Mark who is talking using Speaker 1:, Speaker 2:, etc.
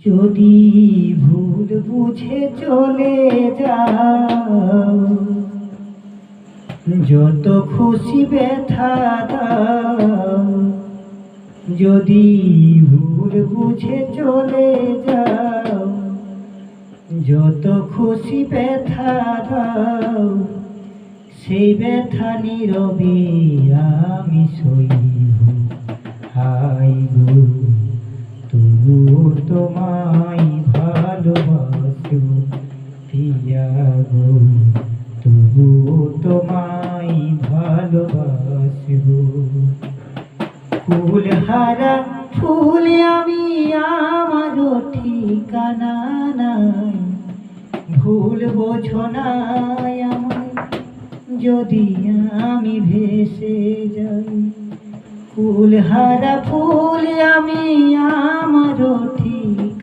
Speaker 1: যদি ভুল বুঝে চলে যাও, যত খুশি ব্যথা দাও। যদি ভুল বুঝে চলে যাও, যত খুশি ব্যথা দাও, সেই ব্যথা নীরবে আমি সইব। হাই গো, তবুও তোমায় ভালোবাসব প্রিয়া গো, তবুও তোমায় ভালোবাসব। ফুলহারা ফুল আমি, আমারও ঠিকানা নাই। ভুল বোঝো না আমায়, যদি আমি ভেসে যাই। ফুলহারা ফুল আমি, আমারও